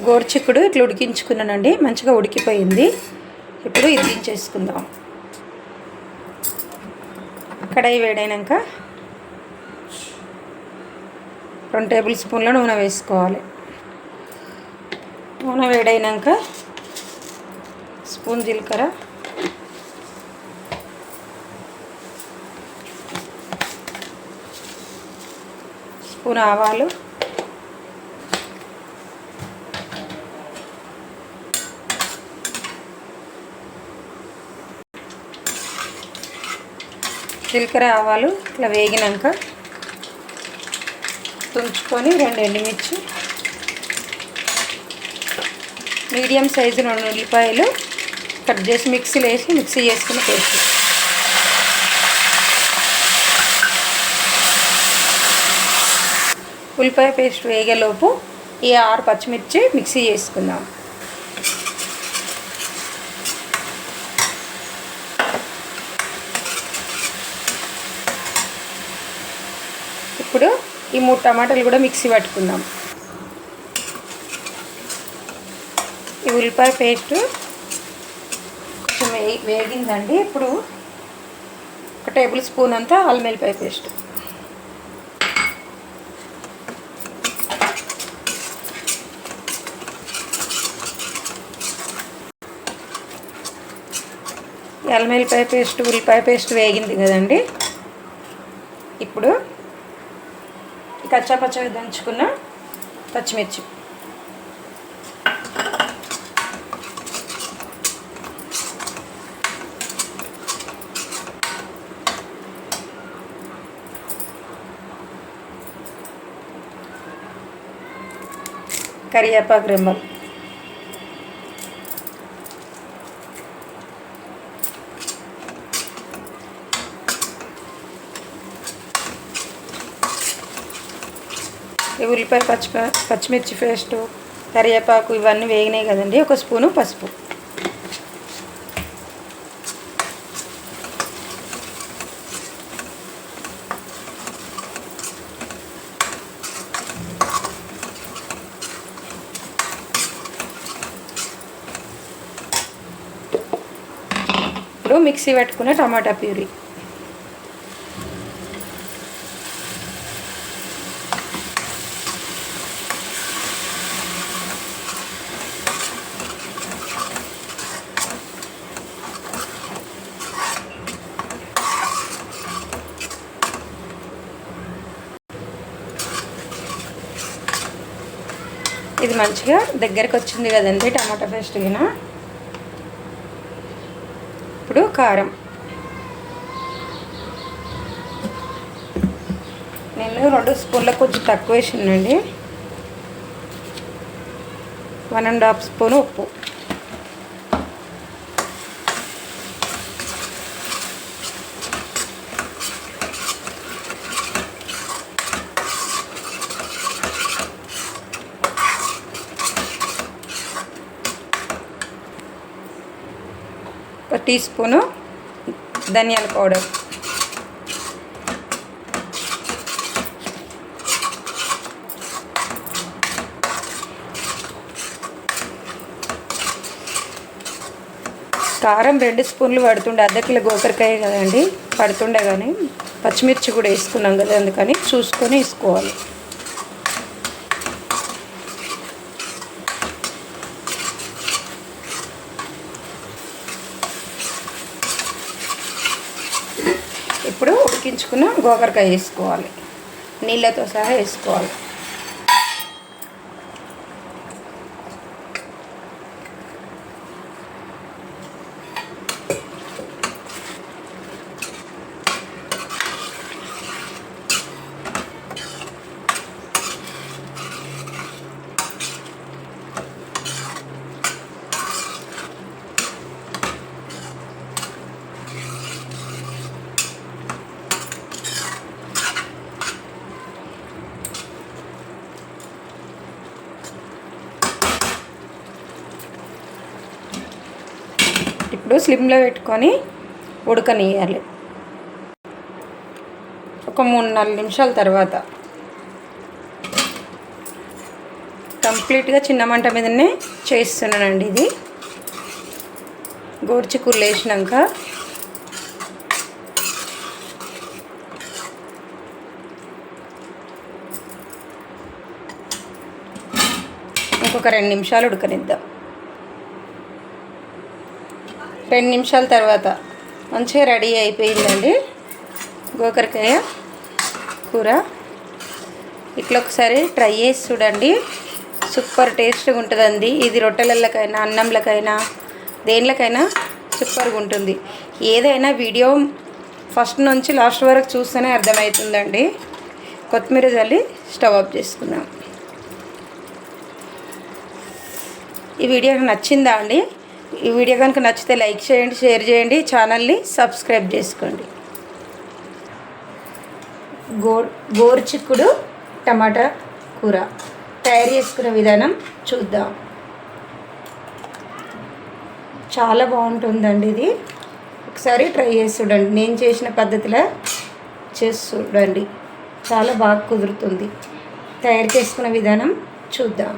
గోరుచిక్కుడు ఇట్లా ఉడికించుకున్నానండి, మంచిగా ఉడికిపోయింది. ఇప్పుడు ఇది దించేసుకుందాం. కడాయి వేడైనాక 2 టేబుల్ స్పూన్ల నూనె వేసుకోవాలి. నూనె వేడైనాక స్పూన్ జీలకర్ర, స్పూన్ ఆవాలు, జీలకర్ర ఆవాలు ఇట్లా వేగినాక తుంచుకొని 2 ఎండుమిర్చి, మీడియం సైజు 2 ఉల్లిపాయలు కట్ చేసి మిక్సీ చేసుకుని పేస్ట్. ఉల్లిపాయ పేస్ట్ వేగేలోపు ఈ 6 పచ్చిమిర్చి మిక్సీ చేసుకుందాం. ఇప్పుడు ఈ 3 టమాటాలు కూడా మిక్సీ పట్టుకుందాం. ఈ ఉల్లిపాయ పేస్ట్ కొంచెం వేగిందండి. ఇప్పుడు 1 టేబుల్ స్పూన్ అంతా అల్లం వెల్లిపాయ పేస్ట్, అల్లం వెల్లిపాయ పేస్ట్ ఉల్లిపాయ పేస్ట్ వేగింది కదండి. ఇప్పుడు కచ్చాపచ్చగా దంచుకున్న పచ్చిమిర్చి, కరివేపాకు రెమ్మలు, ఉల్లిపాయ పచ్చిమిర్చి పేస్టు, కరివేపాకు ఇవన్నీ వేగినాయి కదండి. 1 స్పూను పసుపు, ఇప్పుడు మిక్సీ పట్టుకున్న టమాటా ప్యూరీ, ఇది మంచిగా దగ్గరికి వచ్చింది కదండి టమాటా పేస్ట్ గిన. ఇప్పుడు కారం, నేను 2 స్పూన్ల కొంచెం తక్కువ వేసినండి. 1½ స్పూన్ ఉప్పు, ఒక టీ స్పూను ధనియాల పౌడర్, కారం 2 స్పూన్లు పడుతుండే, అర్ధ కిలో గోకరకాయ కదండి పడుతుండే, కానీ పచ్చిమిర్చి కూడా వేసుకున్నాం కదా, అందుకని చూసుకొని వేసుకోవాలి. ఇప్పుడు ఉడికించుకున్న గోకరకాయ వేసుకోవాలి, నీళ్ళతో సహా వేసుకోవాలి. ఇప్పుడు స్లిమ్లో పెట్టుకొని ఉడకనియాలి. ఒక 3-4 నిమిషాల తర్వాత కంప్లీట్గా చిన్న మంట మీదనే చేస్తున్నానండి. ఇది గోరుచిక్కుళ్ళు వేసినాక ఇంకొక 2 నిమిషాలు ఉడకనిద్దాం. 2 నిమిషాల తర్వాత మంచిగా రెడీ అయిపోయిందండి గోకరకాయ కూర. ఇట్లా ఒకసారి ట్రై చేసి చూడండి, సూపర్ టేస్ట్గా ఉంటుందండి. ఇది రొట్టెలకైనా అన్నంలకైనా దేనిలకైనా సూపర్గా ఉంటుంది. ఏదైనా వీడియో ఫస్ట్ నుంచి లాస్ట్ వరకు చూస్తేనే అర్థమవుతుందండి. కొత్తిమీర చల్లి స్టవ్ ఆఫ్ చేసుకుందాం. ఈ వీడియో నచ్చిందా అండి? ఈ వీడియో కనుక నచ్చితే లైక్ చేయండి, షేర్ చేయండి, ఛానల్ని సబ్స్క్రైబ్ చేసుకోండి. గోరుచిక్కుడు టమాటా కూర తయారు చేసుకునే విధానం చూద్దాం. చాలా బాగుంటుందండి. ఇది ఒకసారి ట్రై చేసి చూడండి. నేను చేసిన పద్ధతిలో చేసి చూడండి, చాలా బాగా కుదురుతుంది. తయారు చేసుకునే విధానం చూద్దాం.